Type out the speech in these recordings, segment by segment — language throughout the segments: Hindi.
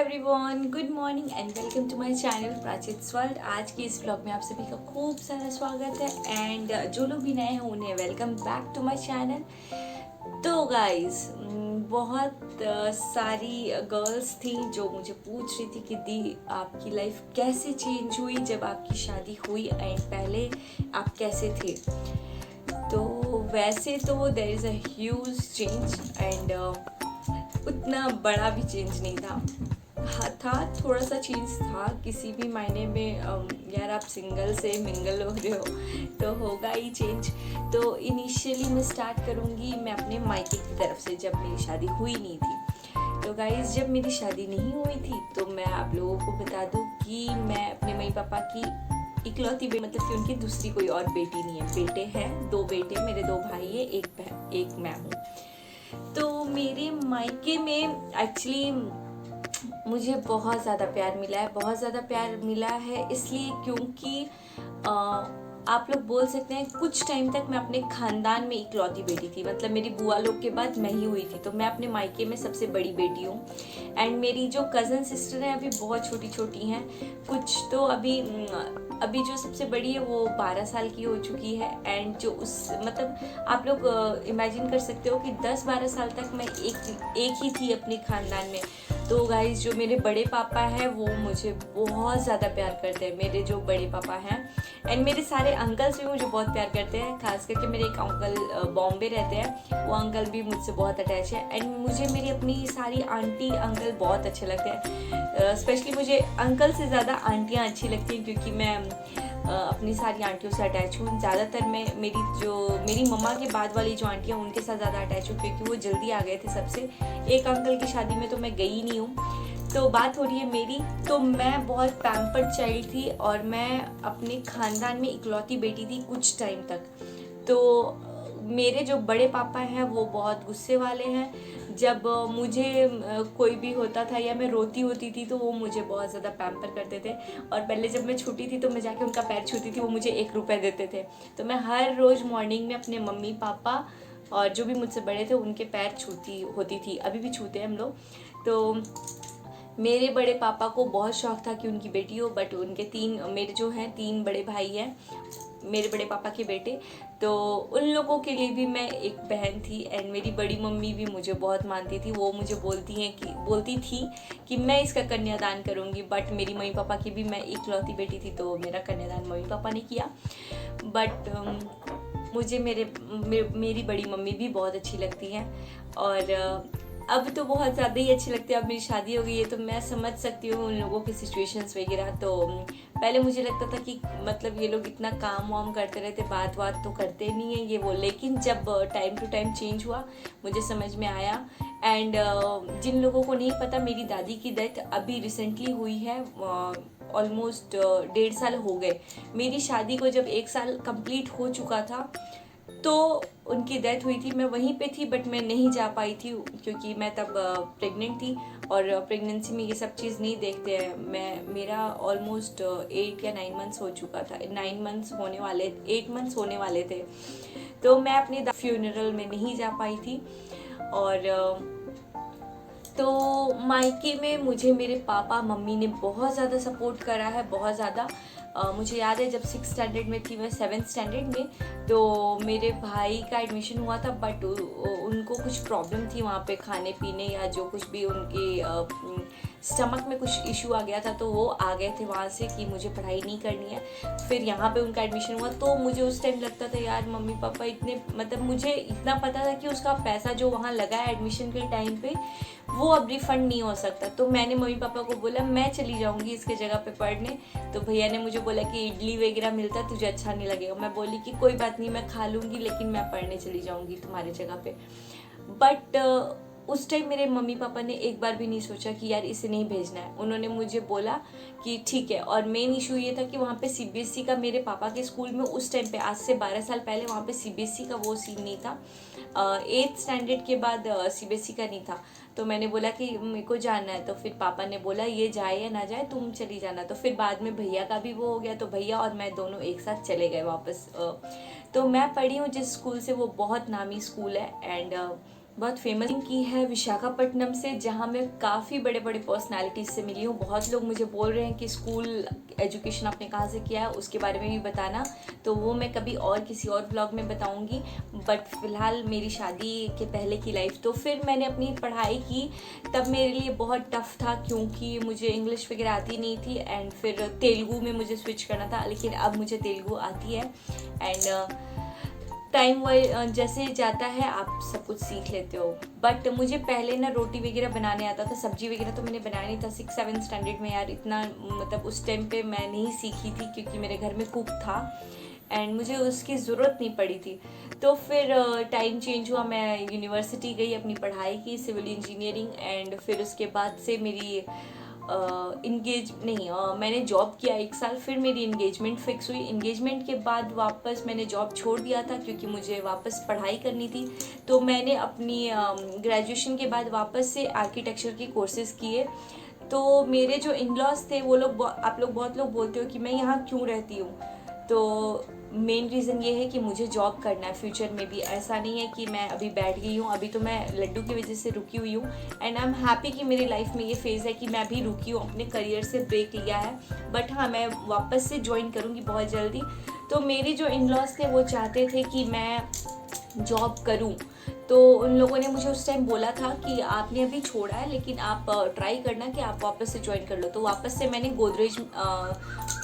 Everyone, good morning and welcome to my channel प्राचित्स वर्ल्ड। आज के इस ब्लॉग में आप सभी का खूब सारा स्वागत है एंड जो लोग भी नए हैं उन्हें welcome back to my channel. तो गाइस, बहुत सारी गर्ल्स थी जो मुझे पूछ रही थी कि दी आपकी लाइफ कैसे चेंज हुई जब आपकी शादी हुई एंड पहले आप कैसे थे। तो वैसे तो there is a huge change and उतना बड़ा भी चेंज नहीं था। हाँ था, थोड़ा सा चेंज था किसी भी मायने में। यार आप सिंगल से मिंगल हो रहे हो तो होगा ही चेंज। तो इनिशियली मैं स्टार्ट करूँगी मैं अपने मायके की तरफ से, जब मेरी शादी हुई नहीं थी। तो गाइस, जब मेरी शादी नहीं हुई थी तो मैं आप लोगों को बता दूँ कि मैं अपने मम्मी पापा की इकलौती बेटी, मतलब कि उनकी दूसरी कोई और बेटी नहीं है। बेटे हैं, 2 बेटे, मेरे 2 भाई हैं, एक मैं हूँ। तो मेरे मायके में एक्चुअली मुझे बहुत ज़्यादा प्यार मिला है। बहुत ज़्यादा प्यार मिला है इसलिए क्योंकि आप लोग बोल सकते हैं कुछ टाइम तक मैं अपने ख़ानदान में इकलौती बेटी थी। मतलब मेरी बुआ लोग के बाद मैं ही हुई थी, तो मैं अपने मायके में सबसे बड़ी बेटी हूँ। एंड मेरी जो कज़न सिस्टर हैं अभी बहुत छोटी छोटी हैं। कुछ तो अभी जो सबसे बड़ी है वो 12 साल की हो चुकी है। एंड जो उस मतलब आप लोग इमेजिन कर सकते हो कि 10-12 साल तक मैं एक ही थी अपने ख़ानदान में। तो गाइस, जो मेरे बड़े पापा हैं वो मुझे बहुत ज़्यादा प्यार करते हैं। मेरे जो बड़े पापा हैं एंड मेरे सारे अंकल्स भी मुझे बहुत प्यार करते हैं। खास करके मेरे एक अंकल बॉम्बे रहते हैं, वो अंकल भी मुझसे बहुत अटैच है। एंड मुझे मेरी अपनी सारी आंटी अंकल बहुत अच्छे लगते हैं। स्पेशली मुझे अंकल से ज़्यादा आंटियाँ अच्छी लगती हैं क्योंकि मैं अपनी सारी आंटियों से अटैच हूँ। ज़्यादातर मैं मेरी मम्मा के बाद वाली जो आंटियाँ उनके साथ ज़्यादा अटैच हूँ क्योंकि वो जल्दी आ गए थे सबसे। एक अंकल की शादी में तो मैं गई नहीं हूँ। तो बात हो रही है मेरी, तो मैं बहुत पैम्पर्ड चाइल्ड थी और मैं अपने ख़ानदान में इकलौती बेटी थी कुछ टाइम तक। तो मेरे जो बड़े पापा हैं वो बहुत गुस्से वाले हैं। जब मुझे कोई भी होता था या मैं रोती होती थी तो वो मुझे बहुत ज़्यादा पैम्पर करते थे। और पहले जब मैं छोटी थी तो मैं जाके उनका पैर छूती थी, वो मुझे 1 रुपये देते थे। तो मैं हर रोज़ मॉर्निंग में अपने मम्मी पापा और जो भी मुझसे बड़े थे उनके पैर छूती होती थी। अभी भी छूते हैं हम लोग। तो मेरे बड़े पापा को बहुत शौक था कि उनकी बेटी हो, बट उनके मेरे जो हैं 3 बड़े भाई हैं मेरे बड़े पापा के बेटे। तो उन लोगों के लिए भी मैं एक बहन थी। एंड मेरी बड़ी मम्मी भी मुझे बहुत मानती थी। वो मुझे बोलती थी कि मैं इसका कन्यादान करूँगी। बट मेरी मम्मी पापा की भी, मैं इकलौती बेटी थी तो मेरा कन्यादान मम्मी पापा ने किया। बट मुझे मेरी बड़ी मम्मी भी बहुत अच्छी लगती हैं। और अब तो बहुत ज़्यादा ही अच्छी लगती है। अब मेरी शादी हो गई है तो मैं समझ सकती हूँ उन लोगों की सिचुएशंस वगैरह। तो पहले मुझे लगता था कि मतलब ये लोग इतना काम वाम करते रहते, बात तो करते नहीं है ये वो। लेकिन जब टाइम टू टाइम चेंज हुआ मुझे समझ में आया। एंड जिन लोगों को नहीं पता, मेरी दादी की डेथ अभी रिसेंटली हुई है। ऑलमोस्ट 1.5 साल हो गए। मेरी शादी को जब 1 साल कंप्लीट हो चुका था तो उनकी डेथ हुई थी। मैं वहीं पे थी बट मैं नहीं जा पाई थी क्योंकि मैं तब प्रेग्नेंट थी। और प्रेगनेंसी में ये सब चीज़ नहीं देखते हैं। मेरा ऑलमोस्ट 8 या 9 मंथ्स हो चुका था। 9 मंथ्स होने वाले, 8 मंथ्स होने वाले थे। तो मैं अपने फ्यूनरल में नहीं जा पाई थी। और तो मायके में मुझे मेरे पापा मम्मी ने बहुत ज़्यादा सपोर्ट करा है, बहुत ज़्यादा। मुझे याद है जब 6th स्टैंडर्ड में थी मैं, 7th स्टैंडर्ड में, तो मेरे भाई का एडमिशन हुआ था। बट उनको कुछ प्रॉब्लम थी वहाँ पे, खाने पीने या जो कुछ भी, उनके स्टमक में कुछ इशू आ गया था। तो वो आ गए थे वहाँ से कि मुझे पढ़ाई नहीं करनी है। फिर यहाँ पे उनका एडमिशन हुआ तो मुझे उस टाइम लगता था यार मम्मी पापा इतने, मतलब मुझे इतना पता था कि उसका पैसा जो वहाँ लगा है एडमिशन के टाइम पे वो अब रिफंड नहीं हो सकता। तो मैंने मम्मी पापा को बोला मैं चली जाऊँगी इसके जगह पे पढ़ने। तो भैया ने मुझे बोला कि इडली वगैरह मिलता है, तुझे अच्छा नहीं लगेगा। मैं बोली कि कोई बात नहीं, मैं खा लूँगी लेकिन मैं पढ़ने चली जाऊँगी तुम्हारी जगह पे। बट उस टाइम मेरे मम्मी पापा ने एक बार भी नहीं सोचा कि यार इसे नहीं भेजना है। उन्होंने मुझे बोला कि ठीक है। और मेन इशू ये था कि वहाँ पे सीबीएसई का, मेरे पापा के स्कूल में उस टाइम पे, आज से 12 साल पहले, वहाँ पे सीबीएसई का वो सीन नहीं था। 8th स्टैंडर्ड के बाद सीबीएसई का नहीं था। तो मैंने बोला कि मेरे को जाना है। तो फिर पापा ने बोला ये जाए या ना जाए तुम चली जाना। तो फिर बाद में भैया का भी वो हो गया तो भैया और मैं दोनों एक साथ चले गए वापस। तो मैं पढ़ी हूँ जिस स्कूल से, वो बहुत नामी स्कूल है। एंड बहुत फेमस की है विशाखापट्टनम से, जहाँ मैं काफ़ी बड़े बड़े पर्सनालिटीज़ से मिली हूँ। बहुत लोग मुझे बोल रहे हैं कि स्कूल एजुकेशन आपने कहाँ से किया है, उसके बारे में भी बताना, तो वो मैं कभी और किसी और ब्लॉग में बताऊँगी। बट फ़िलहाल मेरी शादी के पहले की लाइफ, तो फिर मैंने अपनी पढ़ाई की, तब मेरे लिए बहुत टफ़ था क्योंकि मुझे इंग्लिश वगैरह आती नहीं थी, एंड फिर तेलुगु में मुझे स्विच करना था, लेकिन अब मुझे तेलुगु आती है। एंड टाइम जैसे जाता है आप सब कुछ सीख लेते हो। बट मुझे पहले ना रोटी वगैरह बनाने आता था, सब्जी वगैरह तो मैंने बनाया नहीं था 6-7 स्टैंडर्ड में यार, इतना मतलब उस टाइम पे मैं नहीं सीखी थी क्योंकि मेरे घर में कुक था एंड मुझे उसकी ज़रूरत नहीं पड़ी थी। तो फिर टाइम चेंज हुआ, मैं यूनिवर्सिटी गई, अपनी पढ़ाई की सिविल इंजीनियरिंग, एंड फिर उसके बाद से मेरी मैंने जॉब किया 1 साल, फिर मेरी इंगेजमेंट फिक्स हुई। इंगेजमेंट के बाद वापस मैंने जॉब छोड़ दिया था क्योंकि मुझे वापस पढ़ाई करनी थी। तो मैंने अपनी ग्रेजुएशन के बाद वापस से आर्किटेक्चर के कोर्सेज़ किए। तो मेरे जो इन लॉज थे वो लोग, आप लोग बहुत लोग बोलते हो कि मैं यहाँ क्यों रहती हूँ, तो मेन रीज़न ये है कि मुझे जॉब करना है फ्यूचर में भी। ऐसा नहीं है कि मैं अभी बैठ गई हूँ, अभी तो मैं लड्डू की वजह से रुकी हुई हूँ, एंड आई एम हैप्पी कि मेरी लाइफ में ये फेज़ है कि मैं अभी रुकी हूँ, अपने करियर से ब्रेक लिया है। बट हाँ, मैं वापस से ज्वाइन करूँगी बहुत जल्दी। तो मेरे जो इन लॉज थे वो चाहते थे कि मैं जॉब करूं, तो उन लोगों ने मुझे उस टाइम बोला था कि आपने अभी छोड़ा है लेकिन आप ट्राई करना कि आप वापस से ज्वाइन कर लो। तो वापस से मैंने गोदरेज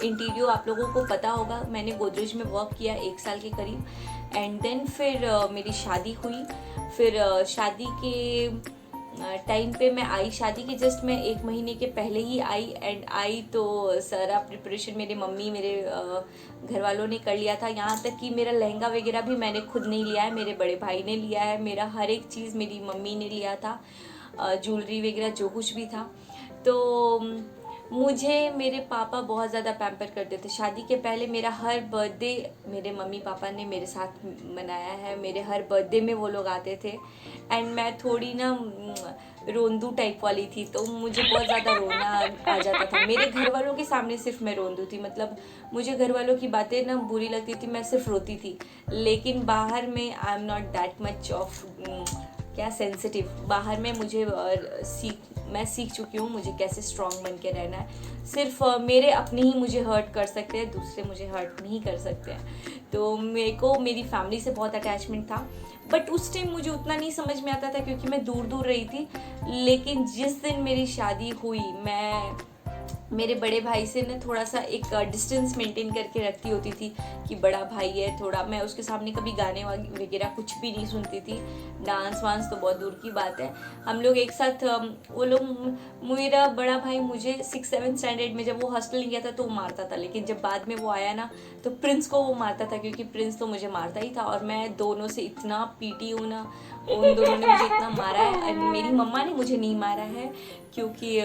इंटीरियो, आप लोगों को पता होगा, मैंने गोदरेज में वर्क किया 1 साल के करीब। एंड देन फिर मेरी शादी हुई। फिर शादी के टाइम पे मैं आई, शादी के जस्ट मैं 1 महीने के पहले ही आई, एंड आई तो सारा प्रिपरेशन मेरे मम्मी, मेरे घर वालों ने कर लिया था। यहाँ तक कि मेरा लहंगा वगैरह भी मैंने खुद नहीं लिया है, मेरे बड़े भाई ने लिया है। मेरा हर एक चीज़ मेरी मम्मी ने लिया था, ज्वेलरी वगैरह जो कुछ भी था। तो मुझे मेरे पापा बहुत ज़्यादा पैम्पर करते थे। शादी के पहले मेरा हर बर्थडे मेरे मम्मी पापा ने मेरे साथ मनाया है, मेरे हर बर्थडे में वो लोग आते थे। एंड मैं थोड़ी ना रोंदू टाइप वाली थी, तो मुझे बहुत ज़्यादा रोना आ जाता था। मेरे घर वालों के सामने सिर्फ मैं रोंदू थी, मतलब मुझे घर वालों की बातें ना बुरी लगती थी, मैं सिर्फ रोती थी। लेकिन बाहर में I am not that much of क्या सेंसिटिव। बाहर में मुझे मैं सीख चुकी हूँ मुझे कैसे स्ट्रॉन्ग बन के रहना है। सिर्फ मेरे अपने ही मुझे हर्ट कर सकते हैं, दूसरे मुझे हर्ट नहीं कर सकते हैं। तो मेरे को मेरी फैमिली से बहुत अटैचमेंट था, बट उस टाइम मुझे उतना नहीं समझ में आता था क्योंकि मैं दूर दूर रही थी। लेकिन जिस दिन मेरी शादी हुई, मैं मेरे बड़े भाई से ना थोड़ा सा एक डिस्टेंस मेंटेन करके रखती होती थी कि बड़ा भाई है थोड़ा, मैं उसके सामने कभी गाने वगैरह कुछ भी नहीं सुनती थी। डांस वांस तो बहुत दूर की बात है। हम लोग एक साथ वो लोग, मेरा बड़ा भाई मुझे 6-7 स्टैंडर्ड में जब वो हॉस्टल गया था तो वो मारता था, लेकिन जब बाद में वो आया ना तो प्रिंस को वो मारता था, क्योंकि प्रिंस तो मुझे मारता ही था। और मैं दोनों से इतना पीटी हूँ ना, उन दोनों ने मुझे इतना मारा है। मेरी मम्मा ने मुझे नहीं मारा है क्योंकि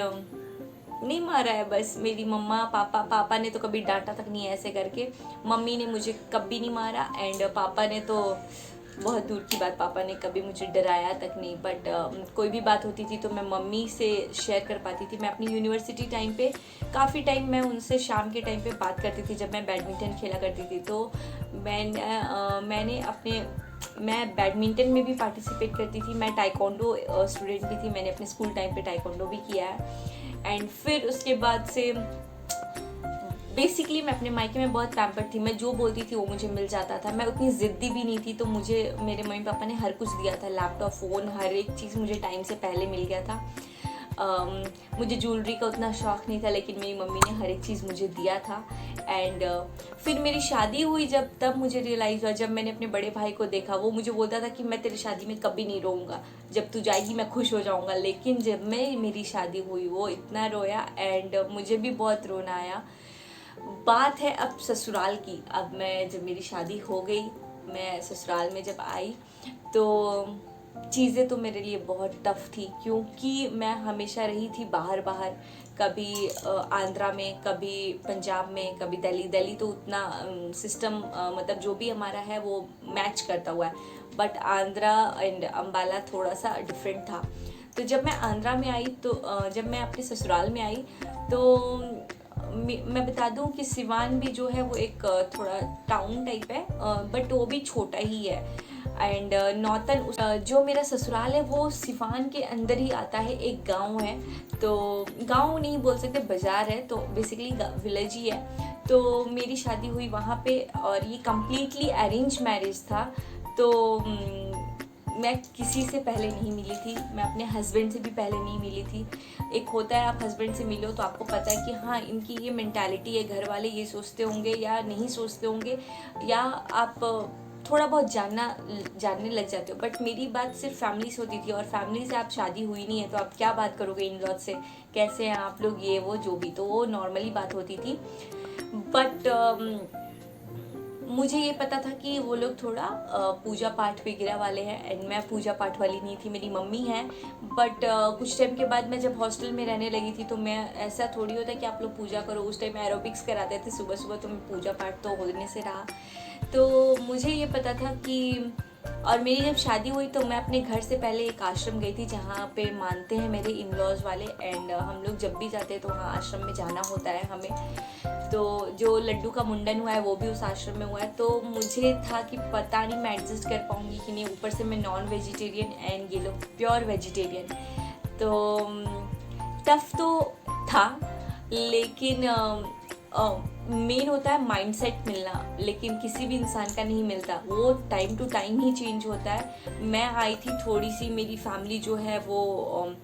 नहीं मारा है, बस मेरी मम्मा पापा ने तो कभी डांटा तक नहीं है ऐसे करके। मम्मी ने मुझे कभी नहीं मारा, एंड पापा ने तो बहुत दूर की बात, पापा ने कभी मुझे डराया तक नहीं। बट कोई भी बात होती थी तो मैं मम्मी से शेयर कर पाती थी। मैं अपनी यूनिवर्सिटी टाइम पे काफ़ी टाइम मैं उनसे शाम के टाइम पे बात करती थी, जब मैं बैडमिंटन खेला करती थी। तो मैं बैडमिंटन में भी पार्टिसिपेट करती थी। मैं टाइकोंडो स्टूडेंट भी थी, मैंने अपने स्कूल टाइम पे टाइकोंडो भी किया है। एंड फिर उसके बाद से बेसिकली मैं अपने मायके में बहुत पैम्पर्ड थी। मैं जो बोलती थी वो मुझे मिल जाता था। मैं उतनी ज़िद्दी भी नहीं थी, तो मुझे मेरे मम्मी पापा ने हर कुछ दिया था, लैपटॉप, फ़ोन, हर एक चीज़ मुझे टाइम से पहले मिल गया था। मुझे ज्वेलरी का उतना शौक़ नहीं था, लेकिन मेरी मम्मी ने हर एक चीज़ मुझे दिया था। एंड फिर मेरी शादी हुई जब, तब मुझे रियलाइज़ हुआ, जब मैंने अपने बड़े भाई को देखा, वो मुझे बोलता था कि मैं तेरी शादी में कभी नहीं रोऊंगा, जब तू जाएगी मैं खुश हो जाऊंगा। लेकिन जब मेरी शादी हुई वो इतना रोया, एंड मुझे भी बहुत रोना आया। बात है अब ससुराल की। अब मैं, जब मेरी शादी हो गई, मैं ससुराल में जब आई तो चीज़ें तो मेरे लिए बहुत टफ़ थी, क्योंकि मैं हमेशा रही थी बाहर बाहर, कभी आंध्रा में, कभी पंजाब में, कभी दिल्ली तो उतना सिस्टम मतलब जो भी हमारा है वो मैच करता हुआ है, बट आंध्रा एंड अम्बाला थोड़ा सा डिफरेंट था। तो जब मैं आंध्रा में आई, तो जब मैं अपने ससुराल में आई, तो मैं बता दूं कि सिवान भी जो है वो एक थोड़ा टाउन टाइप है, बट वो भी छोटा ही है। एंड नौतन जो मेरा ससुराल है वो सिवान के अंदर ही आता है, एक गांव है। तो गांव नहीं बोल सकते, बाज़ार है, तो बेसिकली विलेज ही है। तो मेरी शादी हुई वहाँ पे और ये कम्प्लीटली अरेंज मैरिज था। तो मैं किसी से पहले नहीं मिली थी, मैं अपने हस्बैंड से भी पहले नहीं मिली थी। एक होता है आप हस्बैंड से मिलो तो आपको पता है कि हाँ इनकी ये मेंटालिटी है, घर वाले ये सोचते होंगे या नहीं सोचते होंगे, या आप थोड़ा बहुत जानने लग जाते हो। बट मेरी बात सिर्फ फैमिली से होती थी, और फैमिली से आप शादी हुई नहीं है तो आप क्या बात करोगे इन लॉज से, कैसे हैं आप लोग, ये वो जो भी, तो वो नॉर्मली बात होती थी। बट मुझे ये पता था कि वो लोग थोड़ा पूजा पाठ वगैरह वाले हैं, एंड मैं पूजा पाठ वाली नहीं थी, मेरी मम्मी है। बट कुछ टाइम के बाद मैं जब हॉस्टल में रहने लगी थी तो मैं, ऐसा थोड़ी होता कि आप लोग पूजा करो, उस टाइम एरोबिक्स कराते थे सुबह सुबह, तो मैं पूजा पाठ तो होने से रहा। तो मुझे ये पता था कि, और मेरी जब शादी हुई तो मैं अपने घर से पहले एक आश्रम गई थी जहाँ पे मानते हैं मेरे इन लॉज वाले, एंड हम लोग जब भी जाते हैं तो वहाँ आश्रम में जाना होता है हमें। तो जो लड्डू का मुंडन हुआ है वो भी उस आश्रम में हुआ है। तो मुझे था कि पता नहीं मैं एडजस्ट कर पाऊँगी कि नहीं, ऊपर से मैं नॉन वेजिटेरियन एंड ये लोग प्योर वेजिटेरियन। तो टफ तो था, लेकिन मेन होता है माइंडसेट मिलना, लेकिन किसी भी इंसान का नहीं मिलता, वो टाइम टू टाइम ही चेंज होता है। मैं आई थी थोड़ी सी, मेरी फैमिली जो है वो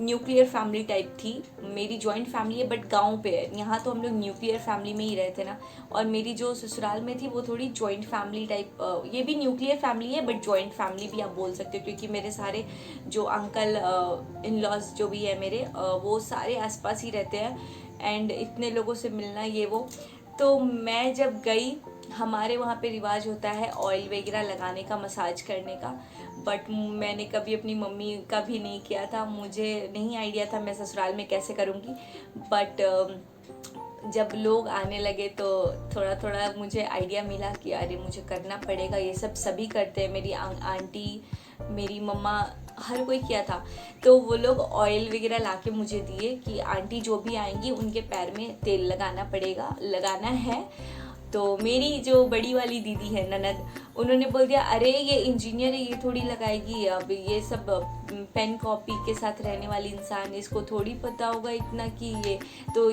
न्यूक्लियर फैमिली टाइप थी। मेरी जॉइंट फैमिली है बट गांव पे है, यहाँ तो हम लोग न्यूक्लियर फैमिली में ही रहते ना। और मेरी जो ससुराल में थी वो थोड़ी जॉइंट फैमिली टाइप, ये भी न्यूक्लियर फैमिली है बट जॉइंट फैमिली भी आप बोल सकते हो, क्योंकि मेरे सारे जो अंकल इन लॉज जो भी है मेरे, वो सारे आसपास ही रहते हैं, एंड इतने लोगों से मिलना ये वो। तो मैं जब गई, हमारे वहाँ पे रिवाज होता है ऑयल वगैरह लगाने का, मसाज करने का, बट मैंने कभी अपनी मम्मी का भी नहीं किया था, मुझे नहीं आइडिया था मैं ससुराल में कैसे करूँगी। बट जब लोग आने लगे तो थोड़ा थोड़ा मुझे आइडिया मिला कि अरे मुझे करना पड़ेगा, ये सब सभी करते हैं, मेरी आंटी, मेरी मम्मा, हर कोई किया था। तो वो लोग ऑयल वगैरह ला के मुझे दिए कि आंटी जो भी आएंगी उनके पैर में तेल लगाना पड़ेगा, लगाना है। तो मेरी जो बड़ी वाली दीदी है ननद, उन्होंने बोल दिया अरे ये इंजीनियर है, ये थोड़ी लगाएगी, अब ये सब पेन कॉपी के साथ रहने वाली इंसान, इसको थोड़ी पता होगा इतना कि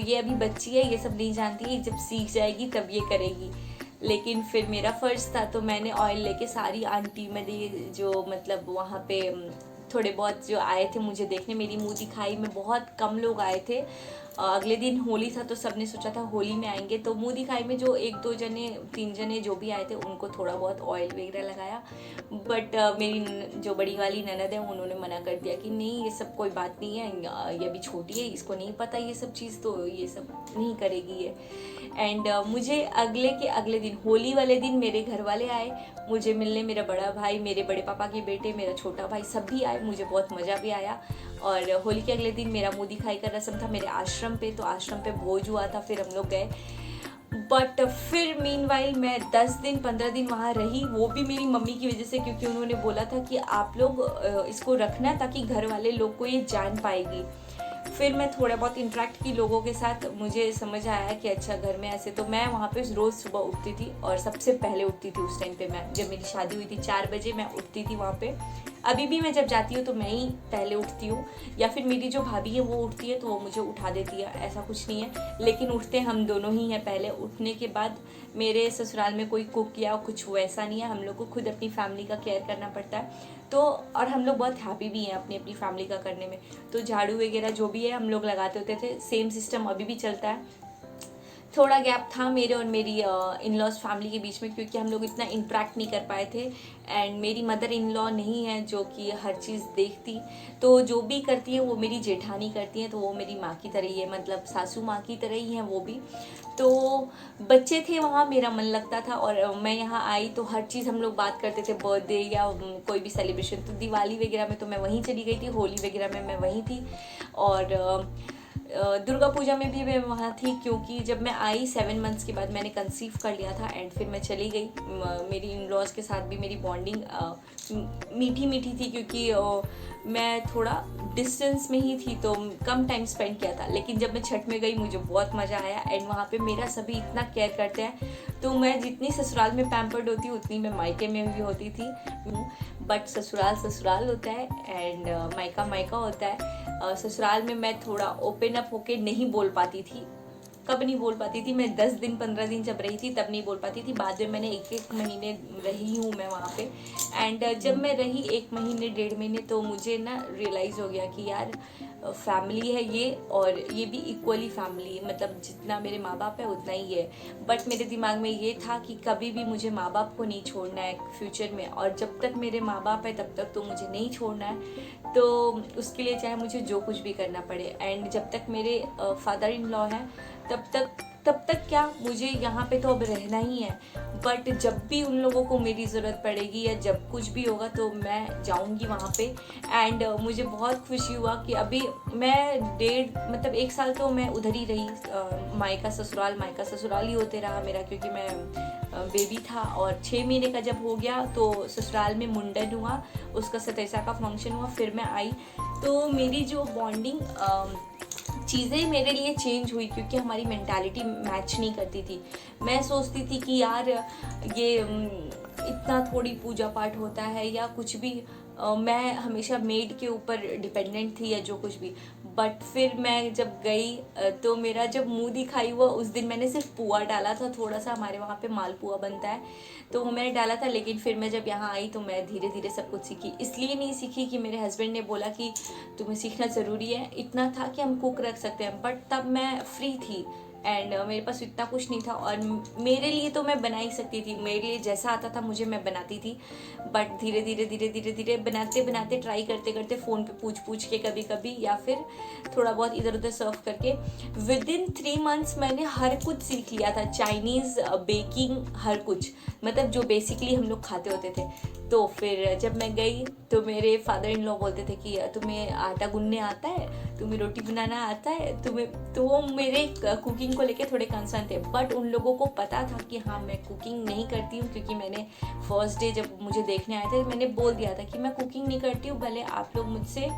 ये अभी बच्ची है, ये सब नहीं जानती है, जब सीख जाएगी तब ये करेगी। लेकिन फिर मेरा फ़र्ज़ था, तो मैंने ऑयल लेके सारी आंटी, मेरी जो मतलब वहाँ पे थोड़े बहुत जो आए थे मुझे देखने, मेरी मुँह दिखाई में बहुत कम लोग आए थे। अगले दिन होली था तो सबने सोचा था होली में आएंगे, तो मुँह दिखाई में जो 1-2 जने 3 जने जो भी आए थे उनको थोड़ा बहुत ऑयल वगैरह लगाया। बट मेरी जो बड़ी वाली ननद है उन्होंने मना कर दिया कि नहीं ये सब कोई बात नहीं है, ये अभी छोटी है, इसको नहीं पता ये सब चीज़, तो ये सब नहीं करेगी ये। एंड मुझे अगले दिन, होली वाले दिन मेरे घर वाले आए मुझे मिलने, मेरा बड़ा भाई, मेरे बड़े पापा के बेटे, मेरा छोटा भाई, सभी आए, मुझे बहुत मज़ा भी आया। और होली के अगले दिन मेरा मुँह दिखाई का रस्म था मेरे आश्रम पे, तो आश्रम पे भोज हुआ था, फिर हम लोग गए। बट फिर मीनवाइल मैं 10 दिन 15 दिन वहाँ रही, वो भी मेरी मम्मी की वजह से, क्योंकि उन्होंने बोला था कि आप लोग इसको रखना ताकि घर वाले लोग को ये जान पाएगी। फिर मैं थोड़ा बहुत इंटरेक्ट की लोगों के साथ, मुझे समझ आया कि अच्छा घर में ऐसे। तो मैं वहाँ पे रोज़ सुबह उठती थी, और सबसे पहले उठती थी उस टाइम पे मैं, जब मेरी शादी हुई थी 4 बजे मैं उठती थी वहाँ पे। अभी भी मैं जब जाती हूँ तो मैं ही पहले उठती हूँ, या फिर मेरी जो भाभी है वो उठती है तो वो मुझे उठा देती है, ऐसा कुछ नहीं है, लेकिन उठते हम दोनों ही हैं पहले। उठने के बाद मेरे ससुराल में कोई कुक या कुछ वैसा नहीं है, हम लोग को खुद अपनी फैमिली का केयर करना पड़ता है। तो और हम लोग बहुत हैप्पी भी हैं अपनी अपनी फैमिली का करने में। तो झाड़ू वगैरह जो भी है हम लोग लगाते होते थे, सेम सिस्टम अभी भी चलता है। थोड़ा गैप था मेरे और मेरी इन लॉज फैमिली के बीच में, क्योंकि हम लोग इतना इंटरेक्ट नहीं कर पाए थे। एंड मेरी मदर इन लॉ नहीं है जो कि हर चीज़ देखती, तो जो भी करती है वो मेरी जेठानी करती हैं, तो वो मेरी माँ की तरह ही है, मतलब सासू माँ की तरह ही हैं वो भी। तो बच्चे थे वहाँ, मेरा मन लगता था, और मैं यहाँ आई तो हर चीज़ हम लोग बात करते थे, बर्थडे या कोई भी सेलिब्रेशन। तो दिवाली वगैरह में तो मैं वहीं चली गई थी, होली वगैरह में मैं वहीं थी। और दुर्गा पूजा में भी मैं वहाँ थी, क्योंकि जब मैं आई 7 मंथ्स के बाद मैंने कंसीव कर लिया था एंड फिर मैं चली गई। मेरी इन लॉज के साथ भी मेरी बॉन्डिंग मीठी मीठी थी, क्योंकि मैं थोड़ा डिस्टेंस में ही थी तो कम टाइम स्पेंड किया था। लेकिन जब मैं छठ में गई मुझे बहुत मज़ा आया एंड वहाँ पे मेरा सभी इतना केयर करते हैं। तो मैं जितनी ससुराल में पैम्पर्ड होती हूँ उतनी मैं मायके में भी होती थी। बट ससुराल ससुराल होता है एंड मायका मायका होता है। ससुराल में मैं थोड़ा ओपन अप होके नहीं बोल पाती थी। कब नहीं बोल पाती थी? मैं 10 दिन 15 दिन जब रही थी तब नहीं बोल पाती थी। बाद में मैंने 1 महीने रही हूँ मैं वहाँ पे एंड जब मैं रही 1 महीने 1.5 महीने तो मुझे ना रियलाइज़ हो गया कि यार फैमिली है ये, और ये भी इक्वली फैमिली है, मतलब जितना मेरे माँ बाप है उतना ही है। बट मेरे दिमाग में ये था कि कभी भी मुझे माँ बाप को नहीं छोड़ना है फ्यूचर में, और जब तक मेरे माँ बाप है तब तक तो मुझे नहीं छोड़ना है। तो उसके लिए चाहे मुझे जो कुछ भी करना पड़े। एंड जब तक मेरे फादर इन लॉ हैं तब तक क्या, मुझे यहाँ पे तो अब रहना ही है। बट जब भी उन लोगों को मेरी ज़रूरत पड़ेगी या जब कुछ भी होगा तो मैं जाऊँगी वहाँ पे। एंड मुझे बहुत खुशी हुआ कि अभी मैं 1 साल तो मैं उधर ही रही। मायका ससुराल ही होते रहा मेरा, क्योंकि मैं बेबी था। और 6 महीने का जब हो गया तो ससुराल में मुंडन हुआ, उसका 27 का फंक्शन हुआ, फिर मैं आई। तो मेरी जो बॉन्डिंग चीज़ें मेरे लिए चेंज हुई, क्योंकि हमारी मेंटालिटी मैच नहीं करती थी। मैं सोचती थी कि यार ये इतना थोड़ी पूजा पाठ होता है या कुछ भी। मैं हमेशा मेड के ऊपर डिपेंडेंट थी या जो कुछ भी। बट फिर मैं जब गई तो मेरा जब मुंह दिखाई हुआ उस दिन मैंने सिर्फ पुआ डाला था थोड़ा सा। हमारे वहाँ पे मालपुआ बनता है तो वो मैंने डाला था। लेकिन फिर मैं जब यहाँ आई तो मैं धीरे धीरे सब कुछ सीखी। इसलिए नहीं सीखी कि मेरे हस्बैंड ने बोला कि तुम्हें सीखना ज़रूरी है, इतना था कि हम कुक रख सकते हैं। बट तब मैं फ्री थी एंड मेरे पास इतना कुछ नहीं था, और मेरे लिए तो मैं बना ही सकती थी। मेरे लिए जैसा आता था मुझे मैं बनाती थी। बट धीरे धीरे बनाते ट्राई करते फ़ोन पे पूछ के कभी कभी, या फिर थोड़ा बहुत इधर उधर सर्व करके विदिन 3 मंथ्स मैंने हर कुछ सीख लिया था। चाइनीज़, बेकिंग, हर कुछ, मतलब जो बेसिकली हम लोग खाते होते थे। तो फिर जब मैं गई तो मेरे फादर इन लॉ बोलते थे कि तुम्हें आटा गूंदने आता है, तुम्हें रोटी बनाना आता है, तुम्हें, तो वो मेरे कुकिंग को लेके थोड़े कंसर्न थे। बट उन लोगों को पता था कि हाँ मैं कुकिंग नहीं करती हूँ, क्योंकि मैंने फर्स्ट डे जब मुझे देखने आए थे मैंने बोल दिया था कि मैं कुकिंग नहीं करती हूँ। भले आप लोग मुझसे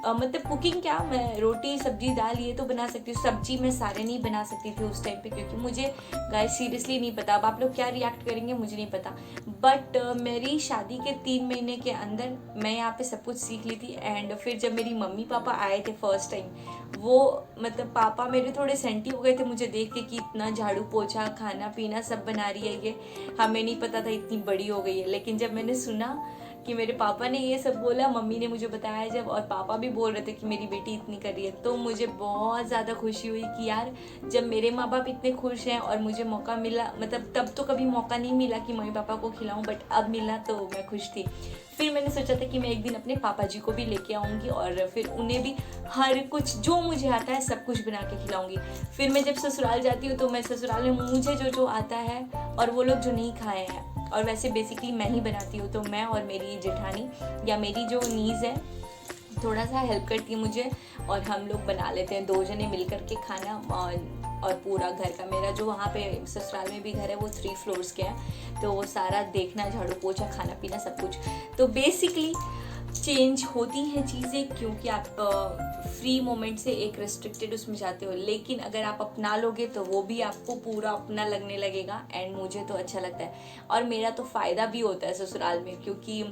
मतलब कुकिंग क्या, मैं रोटी सब्जी दाल ये तो बना सकती हूँ, सब्जी मैं सारे नहीं बना सकती थी उस टाइम पे, क्योंकि मुझे गाइस सीरियसली नहीं पता। अब आप लोग क्या रिएक्ट करेंगे मुझे नहीं पता। बट मेरी शादी के 3 महीने के अंदर मैं यहाँ पे सब कुछ सीख ली थी। एंड फिर जब मेरी मम्मी पापा आए थे फर्स्ट टाइम, वो मतलब पापा मेरे थोड़े सेंटी हो गए थे मुझे देख के कि इतना झाड़ू पोछा खाना पीना सब बना रही है ये, हमें नहीं पता था इतनी बड़ी हो गई है। लेकिन जब मैंने सुना कि मेरे पापा ने ये सब बोला, मम्मी ने मुझे बताया जब, और पापा भी बोल रहे थे कि मेरी बेटी इतनी कर रही है, तो मुझे बहुत ज़्यादा खुशी हुई कि यार जब मेरे माँ बाप इतने खुश हैं और मुझे मौका मिला, मतलब तब तो कभी मौका नहीं मिला कि मम्मी पापा को खिलाऊं, बट अब मिला तो मैं खुश थी। फिर मैंने सोचा था कि मैं एक दिन अपने पापा जी को भी लेके आऊँगी और फिर उन्हें भी हर कुछ जो मुझे आता है सब कुछ बना के खिलाऊँगी। फिर मैं जब ससुराल जाती हूँ तो मैं ससुराल में मुझे जो जो आता है और वो लोग जो नहीं खाए हैं, और वैसे बेसिकली मैं ही बनाती हूँ, तो मैं और मेरी जेठानी या मेरी जो नीज़ है थोड़ा सा हेल्प करती है मुझे, और हम लोग बना लेते हैं 2 जने मिल करके खाना। और पूरा घर का, मेरा जो वहाँ पे ससुराल में भी घर है वो 3 फ्लोर्स के हैं, तो वो सारा देखना, झाड़ू पोछा, खाना पीना सब कुछ। तो बेसिकली चेंज होती हैं चीज़ें, क्योंकि आप फ्री मोमेंट से एक रेस्ट्रिक्टेड उसमें जाते हो। लेकिन अगर आप अपना लोगे तो वो भी आपको पूरा अपना लगने लगेगा, एंड मुझे तो अच्छा लगता है। और मेरा तो फ़ायदा भी होता है ससुराल में, क्योंकि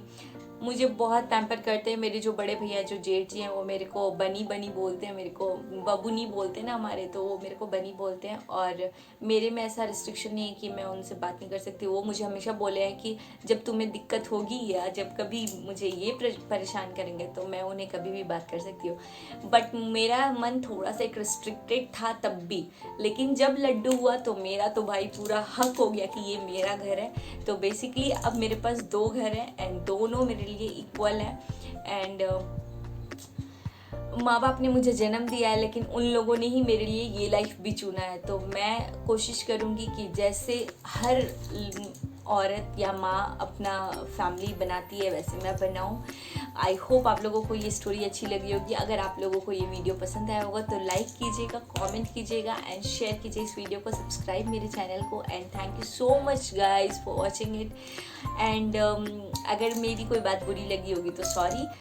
मुझे बहुत पैम्पर करते हैं। मेरे जो बड़े भैया जो जेठ जी हैं वो मेरे को बनी बनी बोलते हैं, मेरे को बबूनी बोलते हैं ना हमारे, तो वो मेरे को बनी बोलते हैं। और मेरे में ऐसा रिस्ट्रिक्शन नहीं है कि मैं उनसे बात नहीं कर सकती। वो मुझे हमेशा बोले हैं कि जब तुम्हें दिक्कत होगी या जब कभी मुझे ये परेशान करेंगे तो मैं उन्हें कभी भी बात कर सकती हूँ। बट मेरा मन थोड़ा सा एक रिस्ट्रिक्टेड था तब भी, लेकिन जब लड्डू हुआ तो मेरा तो भाई पूरा हक हो गया कि ये मेरा घर है। तो बेसिकली अब मेरे पास 2 घर हैं एंड दोनों मेरे लिए इक्वल है। एंड माँ बाप ने मुझे जन्म दिया है, लेकिन उन लोगों ने ही मेरे लिए ये लाइफ भी चुना है। तो मैं कोशिश करूँगी कि जैसे हर औरत या माँ अपना फैमिली बनाती है वैसे मैं बनाऊँ। आई होप आप लोगों को ये स्टोरी अच्छी लगी होगी। अगर आप लोगों को ये वीडियो पसंद आया होगा तो लाइक कीजिएगा, कमेंट कीजिएगा एंड शेयर कीजिए इस वीडियो को, सब्सक्राइब मेरे चैनल को। And thank you so much guys for watching it. And अगर मेरी कोई बात बुरी लगी होगी तो सॉरी।